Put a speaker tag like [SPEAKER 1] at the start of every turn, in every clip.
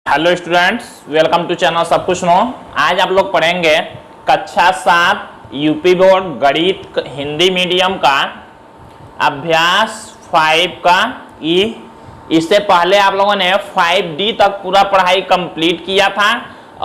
[SPEAKER 1] Hello students, welcome to channel सब कुछ no. आज आप लोग पढ़ेंगे कक्षा 7 यूपी बोर्ड गणित हिंदी मीडियम का अभ्यास 5 का ई। इससे पहले आप लोगों ने 5D तक पूरा पढ़ाई कंप्लीट किया था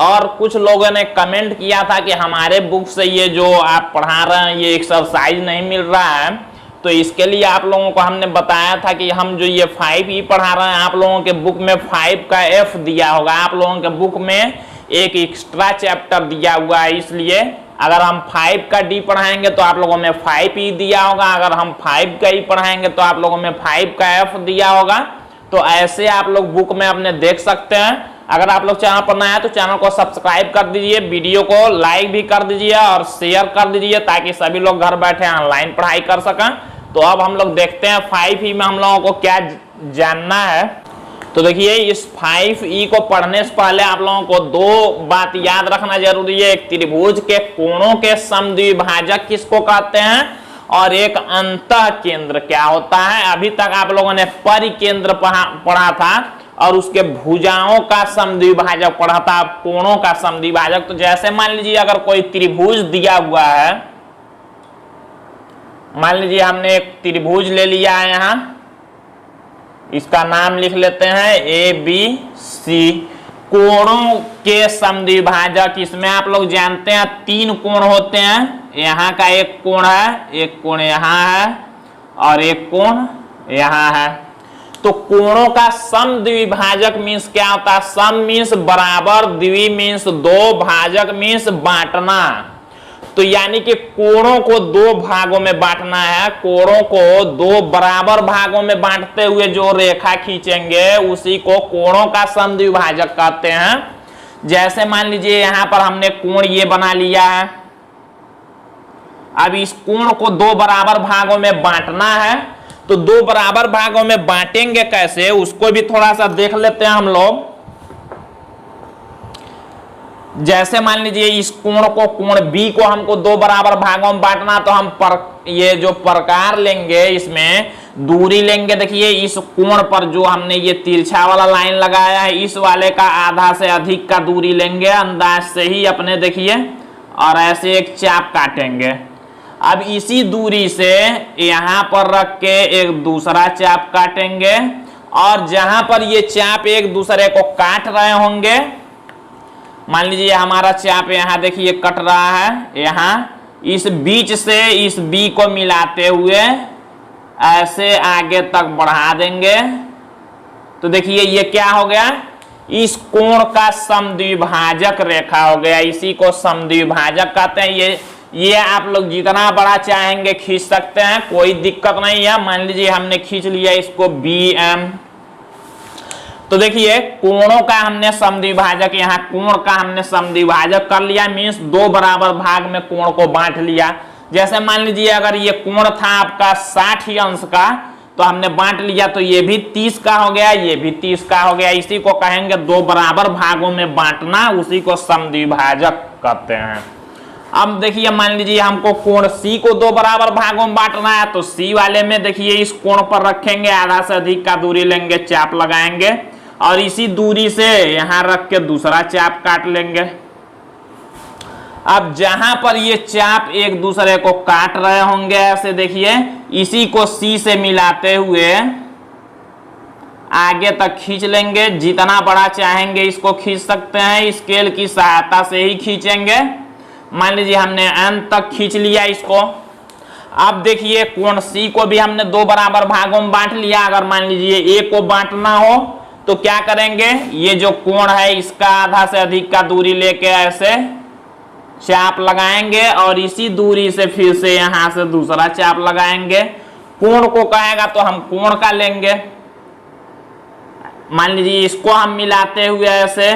[SPEAKER 1] और कुछ लोगों ने कमेंट किया था कि हमारे बुक से ये जो आप पढ़ा रहे हैं ये एक्सरसाइज नहीं मिल रहा है। तो इसके लिए आप लोगों को हमने बताया था कि हम जो ये 5E पढ़ा रहे हैं आप लोगों के बुक में 5 का F दिया होगा, आप लोगों के बुक में एक एक्स्ट्रा चैप्टर दिया हुआ है। इसलिए अगर हम 5 का D पढ़ाएंगे तो आप लोगों में 5E दिया होगा, अगर हम 5 का E पढ़ाएंगे तो आप लोगों में 5 का F दिया होगा। तो ऐसे आप लोग बुक में अपने देख सकते हैं। अगर आप लोग चैनल पर नया है तो चैनल को सब्सक्राइब कर दीजिए, वीडियो को लाइक भी कर दीजिए और शेयर कर दीजिए ताकि सभी लोग घर बैठे ऑनलाइन पढ़ाई कर सकें। तो अब हम लोग देखते हैं 5E में हम लोगों को क्या जानना है। तो देखिए, इस 5E को पढ़ने से पहले आप लोगों को दो बात याद रखना जरूरी है। एक त्रिभुज के कोणों के समद्विभाजक किसको कहते हैं और एक अंतः केंद्र क्या होता है। अभी तक आप लोगों ने परिकेंद्र पढ़ा था और उसके भुजाओं का समद्विभाजक पढ़ा था, कोणों का समद्विभाजक। तो जैसे मान लीजिए अगर कोई त्रिभुज दिया हुआ है, मान लीजिए हमने एक त्रिभुज ले लिया है, यहां इसका नाम लिख लेते हैं ABC। कोणों के समद्विभाजक, इसमें आप लोग जानते हैं 3 कोण होते हैं। यहाँ का एक कोण है, एक कोण यहाँ है और एक कोण यहाँ है। तो कोणों का समद्विभाजक मीन्स क्या होता है? सम मीन्स बराबर, द्वि मीन्स दो, भाजक मीन्स बांटना। तो यानी कि कोणों को 2 भागों में बांटना है। कोणों को 2 बराबर भागों में बांटते हुए जो रेखा खींचेंगे उसी को कोणों का समद्विभाजक कहते हैं। जैसे मान लीजिए यहां पर हमने कोण ये बना लिया है। अब इस कोण को 2 बराबर भागों में बांटना है। तो 2 बराबर भागों में बांटेंगे कैसे, उसको भी थोड़ा सा देख लेते हैं हम लोग। जैसे मान लीजिए इस कोण को, कोण B को हमको 2 बराबर भागों में बांटना, तो हम ये जो प्रकार लेंगे इसमें दूरी लेंगे। देखिए इस कोण पर जो हमने ये तिरछा वाला लाइन लगाया है, इस वाले का आधा से अधिक का दूरी लेंगे अंदाज से ही अपने, देखिए, और ऐसे एक चाप काटेंगे। अब इसी दूरी से यहां पर रख के एक दूसरा चाप काटेंगे और जहां पर ये चाप एक दूसरे को काट रहे होंगे, मान लीजिए हमारा चाप यहाँ देखिए कट रहा है, यहाँ इस बीच से इस B को मिलाते हुए ऐसे आगे तक बढ़ा देंगे। तो देखिए ये क्या हो गया, इस कोण का समद्विभाजक रेखा हो गया। इसी को समद्विभाजक कहते हैं। ये आप लोग जितना बड़ा चाहेंगे खींच सकते हैं, कोई दिक्कत नहीं है। मान लीजिए हमने खींच लिया इसको BM। तो देखिए कोणों का हमने समद्विभाजक, यहाँ कोण का हमने समद्विभाजक कर लिया, मीन्स 2 बराबर भाग में कोण को बांट लिया। जैसे मान लीजिए अगर ये कोण था आपका 60 अंश का, तो हमने बांट लिया, तो ये भी 30 का हो गया, ये भी 30 का हो गया। इसी को कहेंगे 2 बराबर भागों में बांटना, उसी को समद्विभाजक कहते हैं। अब देखिए मान लीजिए हमको कोण C को 2 बराबर भागों में बांटना है, तो C वाले में देखिए इस कोण पर रखेंगे, आधा से अधिक का दूरी लेंगे, चाप लगाएंगे और इसी दूरी से यहां रख के दूसरा चाप काट लेंगे। अब जहां पर ये चाप एक दूसरे को काट रहे होंगे ऐसे, देखिए इसी को C से मिलाते हुए आगे तक खींच लेंगे। जितना बड़ा चाहेंगे इसको खींच सकते हैं, स्केल की सहायता से ही खींचेंगे। मान लीजिए हमने अंत तक खींच लिया इसको। अब देखिए कोण C को भी हमने 2 बराबर भागों में बांट लिया। अगर मान लीजिए A को बांटना हो तो क्या करेंगे, ये जो कोण है इसका आधा से अधिक का दूरी लेके ऐसे चाप लगाएंगे और इसी दूरी से फिर से यहां से दूसरा चाप लगाएंगे। कोण को कहेगा तो हम कोण का लेंगे। मान लीजिए इसको हम मिलाते हुए ऐसे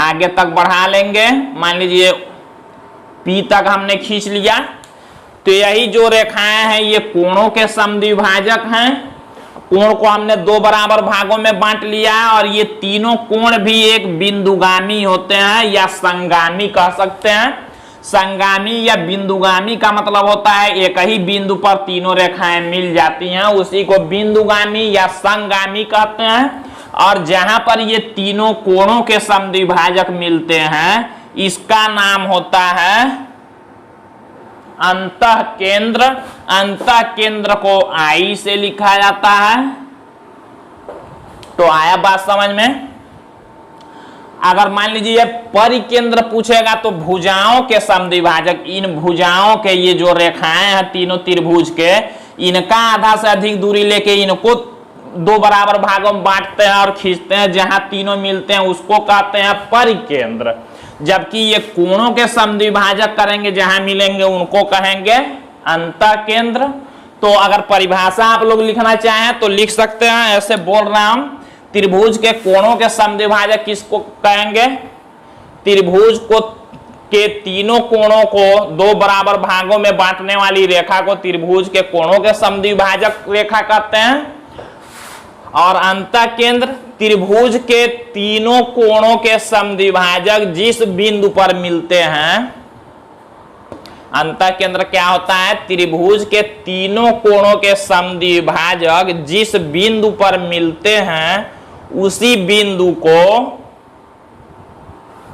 [SPEAKER 1] आगे तक बढ़ा लेंगे। मान लीजिए P तक हमने खींच लिया। तो यही जो रेखाएं हैं ये कोणों के समद्विभाजक हैं। कोण को हमने 2 बराबर भागों में बांट लिया और ये तीनों कोण भी एक बिंदुगामी होते हैं या संगामी कह सकते हैं। संगामी या बिंदुगामी का मतलब होता है एक ही बिंदु पर तीनों रेखाएं मिल जाती हैं, उसी को बिंदुगामी या संगामी कहते हैं। और जहां पर ये तीनों कोणों के समद्विभाजक मिलते हैं इसका नाम होता है अंतःकेंद्र। अंतःकेंद्र को आई से लिखा जाता है। तो आया बात समझ में। अगर मान लीजिए परिकेंद्र पूछेगा तो भुजाओं के समद्विभाजक, इन भुजाओं के ये जो रेखाएं हैं तीनों त्रिभुज के, इनका आधा से अधिक दूरी लेके इनको दो बराबर भागों में बांटते हैं और खींचते हैं, जहां तीनों मिलते हैं उसको कहते हैं परिकेंद्र। जबकि ये कोणों के समद्विभाजक करेंगे जहां मिलेंगे उनको कहेंगे अंतःकेंद्र। तो अगर परिभाषा आप लोग लिखना चाहें तो लिख सकते हैं, ऐसे बोल रहा हूं, त्रिभुज के कोणों के समद्विभाजक किसको कहेंगे? त्रिभुज को के तीनों कोणों को दो बराबर भागों में बांटने वाली रेखा को त्रिभुज के कोणों के समद्विभाजक रेखा कहते हैं। और अंतःकेंद्र त्रिभुज के तीनों कोणों के समद्विभाजक जिस बिंदु पर मिलते हैं। अंतःकेंद्र क्या होता है? त्रिभुज के तीनों कोणों के समद्विभाजक जिस बिंदु पर मिलते हैं उसी बिंदु को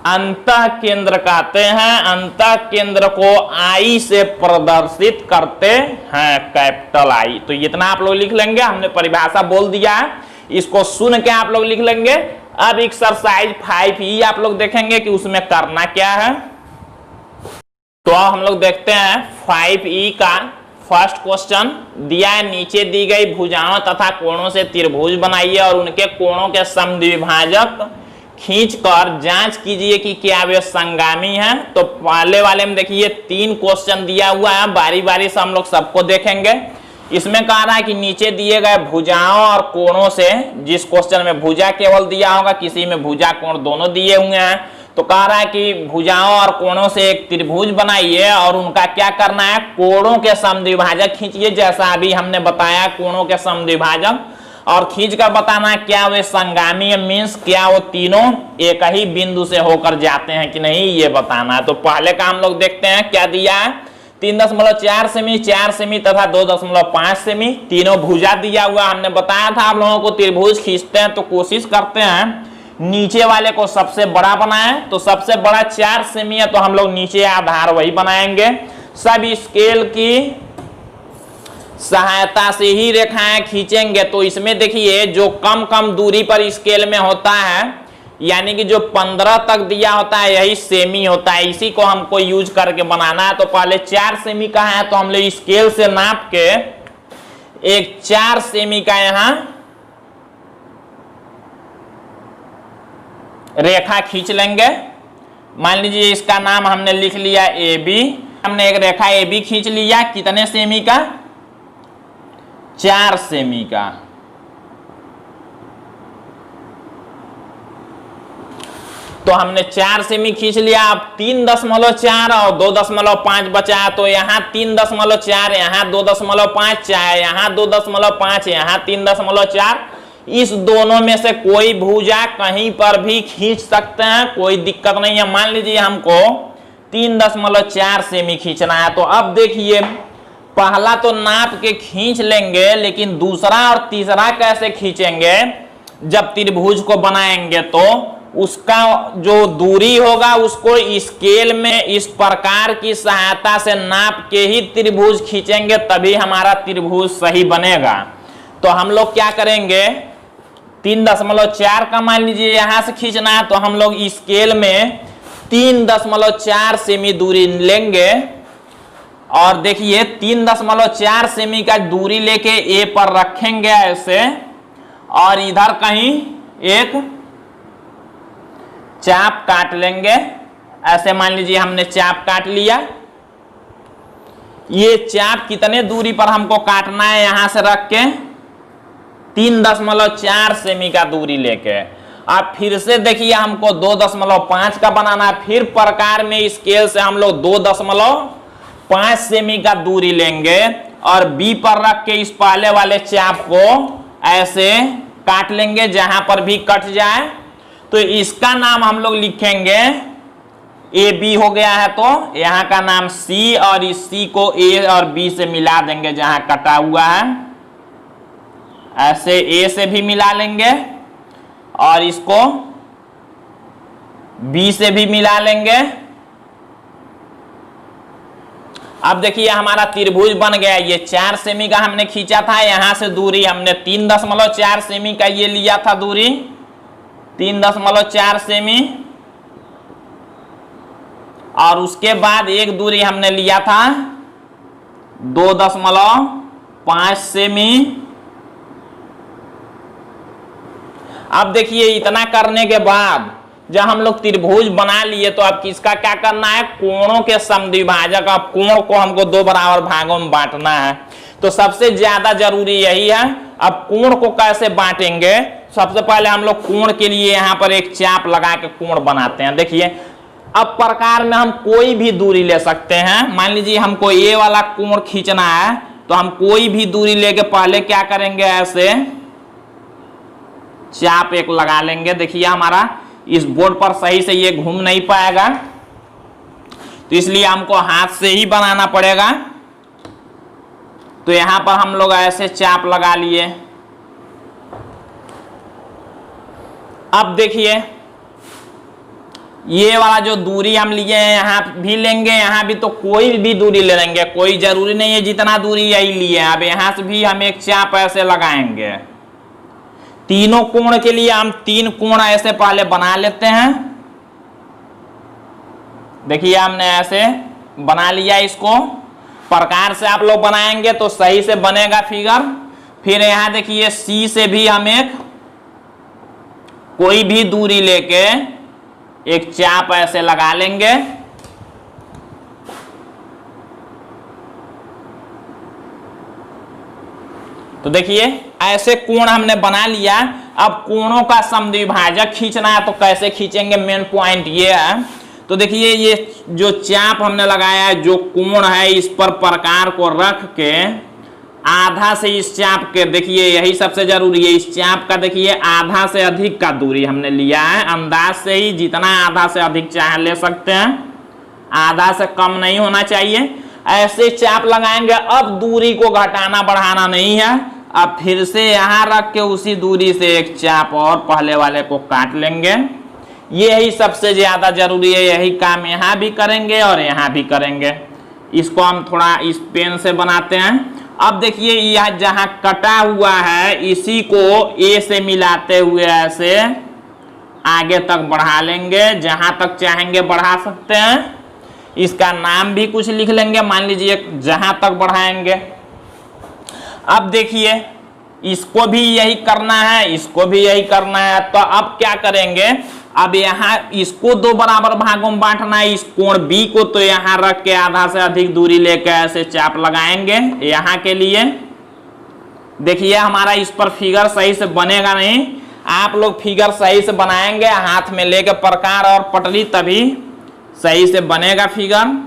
[SPEAKER 1] अंतःकेंद्र कहते हैं। अंतःकेंद्र को आई से प्रदर्शित करते हैं, कैपिटल आई। तो इतना आप लोग लिख लेंगे, हमने परिभाषा बोल दिया है, इसको सुन के आप लोग लिख लेंगे। अब एक्सरसाइज 5E आप लोग देखेंगे कि उसमें करना क्या है। तो हम लोग देखते हैं 5E का फर्स्ट क्वेश्चन दिया है, नीचे दी गई भुजाओं तथा कोणों से त्रिभुज बनाइए और उनके कोणों के समद्विभाजक खींचकर जांच कीजिए कि क्या वे संगामी हैं। तो पहले वाले में देखिए 3 क्वेश्चन दिया हुआ है, बारी बारी से हम लोग सबको देखेंगे। इसमें कह रहा है कि नीचे दिए गए भुजाओं और कोणों से, जिस क्वेश्चन में भुजा केवल दिया होगा, किसी में भुजा कोण दोनों दिए हुए हैं, तो कह रहा है कि भुजाओं और कोणों से एक त्रिभुज बनाइए और उनका क्या करना है? कोणों के समद्विभाजक खींचिए, जैसा अभी हमने बताया कोणों के समद्विभाजक, और खींच कर बताना है क्या वे संगामी है, मीन्स क्या वो तीनों एक ही बिंदु से होकर जाते हैं कि नहीं, ये बताना है। तो पहले का हम लोग देखते हैं क्या दिया है। 3.4 सेमी, 4 सेमी तथा 2.5 सेमी तीनों भुजा दिया हुआ। हमने बताया था आप लोगों को त्रिभुज खींचते हैं तो कोशिश करते हैं नीचे वाले को सबसे बड़ा बनाएं। तो सबसे बड़ा 4 सेमी है तो हम लोग नीचे आधार वही बनाएंगे। सब स्केल की सहायता से ही रेखाएं खींचेंगे। तो इसमें देखिए जो कम कम दूरी पर स्केल में होता है, यानी कि जो 15 तक दिया होता है यही सेमी होता है, इसी को हमको यूज करके बनाना है। तो पहले 4 सेमी का है तो हम लोग स्केल से नाप के एक 4 सेमी का यहां रेखा खींच लेंगे। मान लीजिए इसका नाम हमने लिख लिया AB। हमने एक रेखा AB खींच लिया, कितने सेमी का? 4 सेमी का। तो हमने 4 सेमी खींच लिया। अब 3.4 और 2.5 बचा है, तो यहाँ 3.4, यहाँ 2.5, चाहे यहाँ 2.5, यहाँ 3.4। इस दोनों में से कोई भुजा कहीं पर भी खींच सकते हैं, कोई दिक्कत नहीं है। मान लीजिए हमको 3.4 सेमी खींचना है। तो अब देखिए पहला तो नाप के खींच लेंगे, लेकिन दूसरा और तीसरा कैसे खींचेंगे? जब त्रिभुज को बनाएंगे तो उसका जो दूरी होगा उसको स्केल में इस प्रकार की सहायता से नाप के ही त्रिभुज खींचेंगे, तभी हमारा त्रिभुज सही बनेगा। तो हम लोग क्या करेंगे? 3.4 का मान लीजिए यहां से खींचना है तो हम लोग स्केल में 3.4 सेमी दूरी लेंगे। और देखिए 3.4 सेमी का दूरी लेके A पर रखेंगे ऐसे, और इधर कहीं एक चाप काट लेंगे। ऐसे मान लीजिए हमने चाप काट लिया। ये चाप कितने दूरी पर हमको काटना है? यहां से रख के 3.4 सेमी का दूरी लेके। अब फिर से देखिए हमको 2.5 का बनाना है। फिर प्रकार में स्केल से हम लोग 2.5 सेमी का दूरी लेंगे और B पर रख के इस पहले वाले चाप को ऐसे काट लेंगे जहां पर भी कट जाए। तो इसका नाम हम लोग लिखेंगे AB हो गया है, तो यहाँ का नाम C, और इस C को A और B से मिला देंगे जहां कटा हुआ है। ऐसे A से भी मिला लेंगे। और इसको बी से भी मिला लेंगे। अब देखिए हमारा त्रिभुज बन गया। ये 4 सेमी का हमने खींचा था, यहां से दूरी हमने 3.4 सेमी का ये लिया था दूरी, 3.4 सेमी। और उसके बाद एक दूरी हमने लिया था 2.5 सेमी। अब देखिए इतना करने के बाद जब हम लोग त्रिभुज बना लिए तो अब किसका क्या करना है, कोणों के समद्विभाजक। अब कोण को हमको 2 बराबर भागों में बांटना है, तो सबसे ज्यादा जरूरी यही है। अब कोण को कैसे बांटेंगे, सबसे पहले हम लोग कोण के लिए यहां पर एक चाप लगा के कोण बनाते हैं। देखिए अब प्रकार में हम कोई भी दूरी ले सकते हैं। मान लीजिए हमको ये वाला कोण खींचना है, तो हम कोई भी दूरी लेके पहले क्या करेंगे, ऐसे चाप एक लगा लेंगे। देखिए हमारा इस बोर्ड पर सही से ये घूम नहीं पाएगा, तो इसलिए हमको हाथ से ही बनाना पड़ेगा। तो यहां पर हम लोग ऐसे चाप लगा लिए। अब देखिए ये वाला जो दूरी हम लिए हैं यहां भी लेंगे, यहां भी, तो कोई भी दूरी ले लेंगे, कोई जरूरी नहीं है जितना दूरी यही लिए। अब यहां से भी हम एक चाप ऐसे लगाएंगे। तीनों कोण के लिए हम 3 कोण ऐसे पहले बना लेते हैं। देखिए हमने ऐसे बना लिया। इसको प्रकार से आप लोग बनाएंगे तो सही से बनेगा फिगर। फिर यहां देखिए सी से भी हम एक कोई भी दूरी लेके एक चाप ऐसे लगा लेंगे। तो देखिए ऐसे कोण हमने बना लिया। अब कोणों का समद्विभाजक खींचना है, तो कैसे खींचेंगे, मेन पॉइंट ये है। तो देखिए ये जो चाप हमने लगाया है, जो कोण है, इस पर प्रकार को रख के आधा से इस चाप के, देखिए यही सबसे जरूरी है, इस चाप का देखिए आधा से अधिक का दूरी हमने लिया है। अंदाज से ही जितना आधा से अधिक चाहे ले सकते हैं, आधा से कम नहीं होना चाहिए। ऐसे चाप लगाएंगे। अब दूरी को घटाना बढ़ाना नहीं है। अब फिर से यहां रख के उसी दूरी से एक चाप और पहले वाले को काट लेंगे। यही सबसे ज्यादा जरूरी है। यही काम यहां भी करेंगे और यहां भी करेंगे। इसको हम थोड़ा इस पेन से बनाते हैं। अब देखिए यह जहां कटा हुआ है इसी को ए से मिलाते हुए ऐसे आगे तक बढ़ा लेंगे, जहां तक चाहेंगे बढ़ा सकते हैं। इसका नाम भी कुछ लिख लेंगे, मान लीजिए जहां तक बढ़ाएंगे। अब देखिए इसको भी यही करना है, इसको भी यही करना है। तो अब क्या करेंगे, अब यहां इसको 2 बराबर भागों में बांटना है, इस कोण बी को। तो यहां रख के आधा से अधिक दूरी लेकर ऐसे चाप लगाएंगे यहां के लिए। देखिए हमारा इस पर फिगर सही से बनेगा नहीं। आप लोग फिगर सही से बनाएंगे हाथ में लेके प्रकार और पटरी, तभी सही से बनेगा फिगर।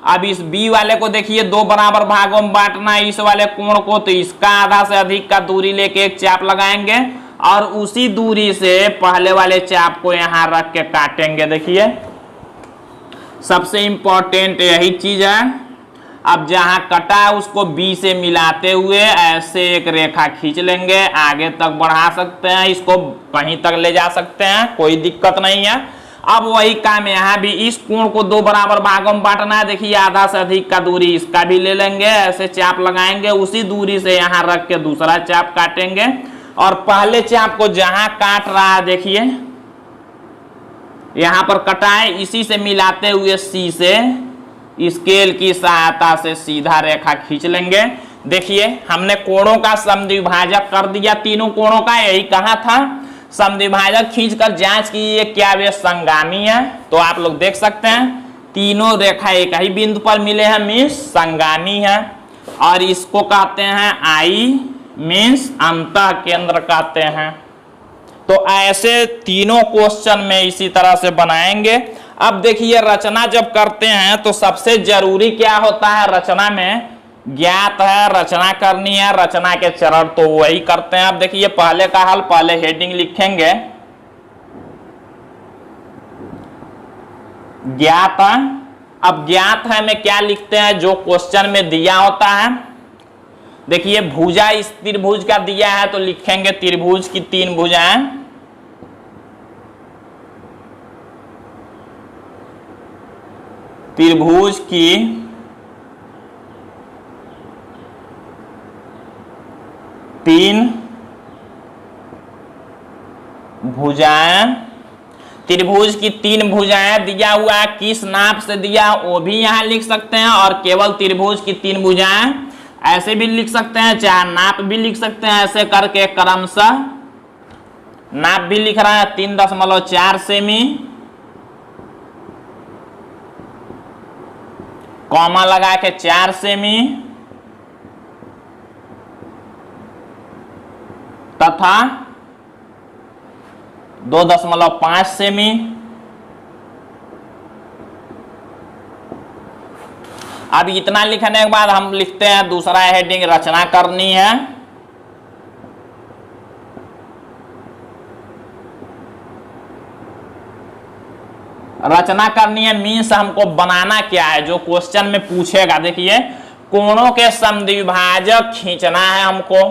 [SPEAKER 1] अब इस बी वाले को देखिए 2 बराबर भागों में बांटना है इस वाले कोण को। तो इसका आधा से अधिक का दूरी लेके एक चाप लगाएंगे और उसी दूरी से पहले वाले चाप को यहां रख के काटेंगे। देखिए सबसे इंपॉर्टेंट यही चीज है। अब जहां कटा है उसको बी से मिलाते हुए ऐसे एक रेखा खींच लेंगे, आगे तक बढ़ा सकते हैं, इसको कहीं तक ले जा सकते हैं, कोई दिक्कत नहीं है। अब वही काम यहां भी, इस कोण को 2 बराबर भागों में बांटना है। देखिए आधा से अधिक का दूरी इसका भी ले लेंगे, ऐसे चाप लगाएंगे, उसी दूरी से यहां रख के दूसरा चाप काटेंगे। और पहले चाप को जहां काट रहा है देखिए यहां पर कटा है, इसी से मिलाते हुए सी से स्केल की सहायता से सीधा रेखा खींच लेंगे। देखिए हमने कोणों का समद्विभाजक कर दिया, तीनों कोणों का। यही कहा था समद्विभाजक खींचकर जांच कीजिए क्या वे संगामी है। तो आप लोग देख सकते हैं तीनों रेखा एक ही बिंदु पर मिले हैं, मीन्स संगामी है। और इसको कहते हैं आई, मीन्स अंतः केंद्र कहते हैं। तो ऐसे तीनों क्वेश्चन में इसी तरह से बनाएंगे। अब देखिए रचना जब करते हैं तो सबसे जरूरी क्या होता है, रचना में ज्ञात है, रचना करनी है, रचना के चरण तो वही करते हैं। अब देखिए पहले का हल, पहले हेडिंग लिखेंगे ज्ञात है। अब ज्ञात है में क्या लिखते हैं, जो क्वेश्चन में दिया होता है। देखिए भुजा इस त्रिभुज का दिया है तो लिखेंगे त्रिभुज की 3 भुजाएं। त्रिभुज की तीन भुजाएं, त्रिभुज की तीन भुजाएं दिया हुआ है, किस नाप से दिया वो भी यहां लिख सकते हैं, और केवल त्रिभुज की तीन भुजाएं ऐसे भी लिख सकते हैं, चाहे नाप भी लिख सकते हैं। ऐसे करके क्रमशः नाप भी लिख रहा है 3.4 सेमी, कॉमा लगा के 4 सेमी, तथा 2.5 सेमी। अब इतना लिखने के बाद हम लिखते हैं दूसरा हेडिंग, रचना करनी है। रचना करनी है मीन्स हमको बनाना क्या है, जो क्वेश्चन में पूछेगा। देखिए, कोणों के समद्विभाजक खींचना है हमको,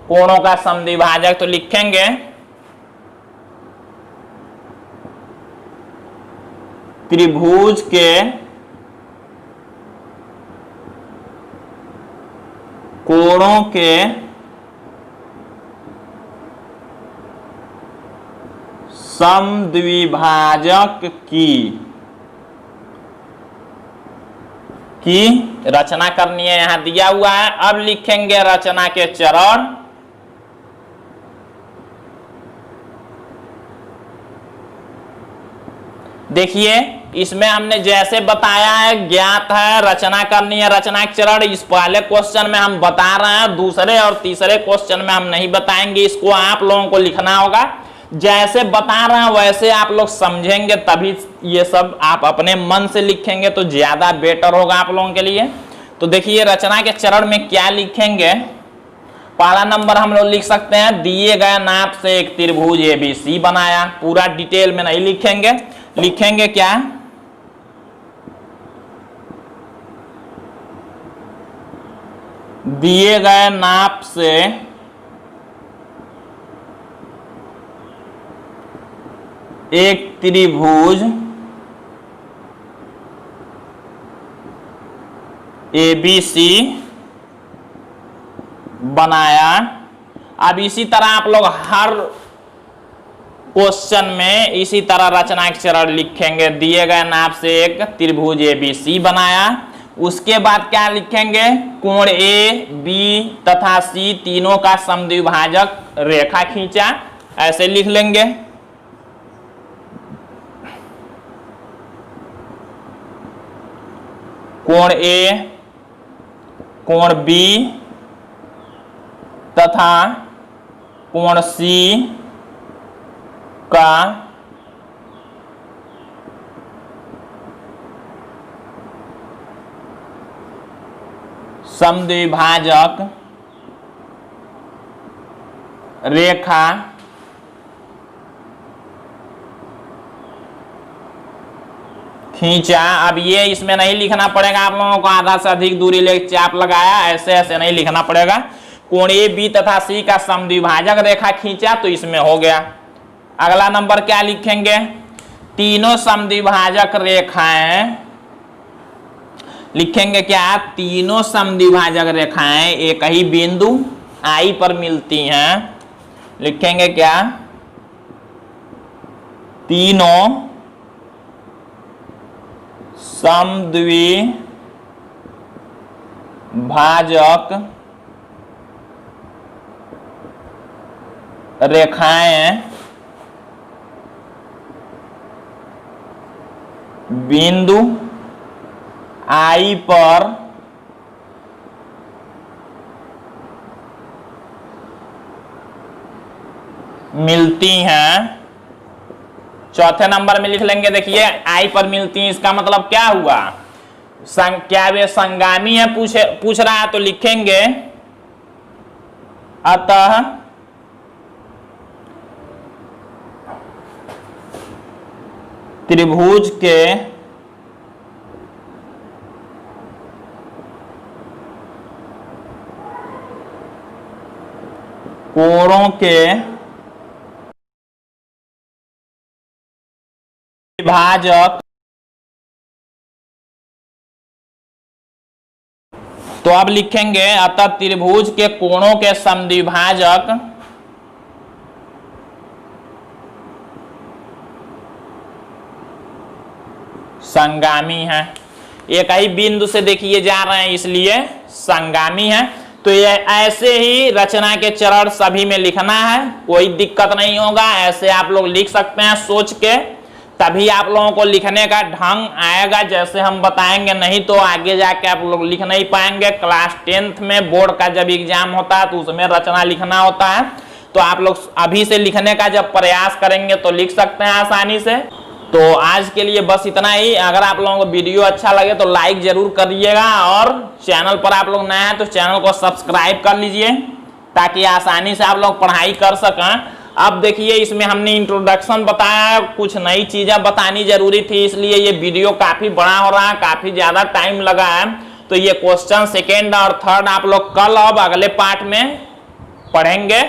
[SPEAKER 1] कोणों का समद्विभाजक तो लिखेंगे त्रिभुज के कोणों के समद्विभाजक की रचना करनी है, यहां दिया हुआ है। अब लिखेंगे रचना के चरण। देखिए, इसमें हमने जैसे बताया है, ज्ञात है, रचना करनी है, रचना के चरण। इस पहले क्वेश्चन में हम बता रहे हैं, दूसरे और तीसरे क्वेश्चन में हम नहीं बताएंगे, इसको आप लोगों को लिखना होगा। जैसे बता रहे हैं वैसे आप लोग समझेंगे, तभी ये सब आप अपने मन से लिखेंगे तो ज्यादा बेटर होगा आप लोगों के लिए। तो देखिए, रचना के चरण में क्या लिखेंगे। पहला नंबर हम लोग लिख सकते हैं, दिए गए नाप से एक त्रिभुज ABC बनाया। पूरा डिटेल में नहीं लिखेंगे, लिखेंगे क्या, दिए गए नाप से एक त्रिभुज ABC बनाया। अब इसी तरह आप लोग हर क्वेश्चन में इसी तरह रचना के चरण लिखेंगे, दिए गए नाप से एक त्रिभुज ABC बनाया। उसके बाद क्या लिखेंगे, कोण A, B तथा C तीनों का समद्विभाजक रेखा खींचा, ऐसे लिख लेंगे। कोण A, कोण B तथा कोण C का समद्विभाजक रेखा खींचा। अब ये इसमें नहीं लिखना पड़ेगा आप लोगों को, आधा से अधिक दूरी ले चाप लगाया, ऐसे ऐसे नहीं लिखना पड़ेगा। कोण A, B तथा C का समद्विभाजक रेखा खींचा, तो इसमें हो गया। अगला नंबर क्या लिखेंगे, तीनों समद्विभाजक रेखाएं, लिखेंगे क्या, तीनों समद्विभाजक रेखाएं एक ही बिंदु I पर मिलती हैं। लिखेंगे क्या, तीनों समद्विभाजक रेखाएं बिंदु I पर मिलती हैं। चौथे नंबर में लिख लेंगे, देखिए I पर मिलती हैं, इसका मतलब क्या हुआ, क्या वे संगामी है, पूछ रहा है, तो लिखेंगे अतः त्रिभुज के कोणों के विभाजक तो अब लिखेंगे अतः त्रिभुज के कोणों के समद्विभाजक संगामी है। एक ही बिंदु से देखिए जा रहे हैं इसलिए संगामी है। तो ये ऐसे ही रचना के चरण सभी में लिखना है, कोई दिक्कत नहीं होगा। ऐसे आप लोग लिख सकते हैं सोच के, तभी आप लोगों को लिखने का ढंग आएगा जैसे हम बताएंगे, नहीं तो आगे जाके आप लोग लिख नहीं पाएंगे। क्लास 10th में बोर्ड का जब एग्जाम होता है तो उसमें रचना लिखना होता है, तो आप लोग अभी से लिखने का जब प्रयास करेंगे तो लिख सकते हैं आसानी से। तो आज के लिए बस इतना ही। अगर आप लोगों को वीडियो अच्छा लगे तो लाइक जरूर करिएगा, और चैनल पर आप लोग नए हैं तो चैनल को सब्सक्राइब कर लीजिए ताकि आसानी से आप लोग पढ़ाई कर सकें। अब देखिए इसमें हमने इंट्रोडक्शन बताया, कुछ नई चीजें बतानी जरूरी थी, इसलिए ये वीडियो काफी बड़ा हो रहा है, काफी ज्यादा टाइम लगा है। तो ये क्वेश्चन 2nd और 3rd आप लोग कल अब अगले पार्ट में पढ़ेंगे।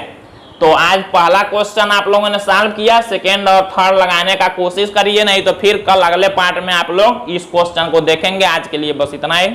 [SPEAKER 1] तो आज पहला क्वेश्चन आप लोगों ने सॉल्व किया, 2nd और 3rd लगाने का कोशिश करिए, नहीं तो फिर कल अगले पार्ट में आप लोग इस क्वेश्चन को देखेंगे। आज के लिए बस इतना ही।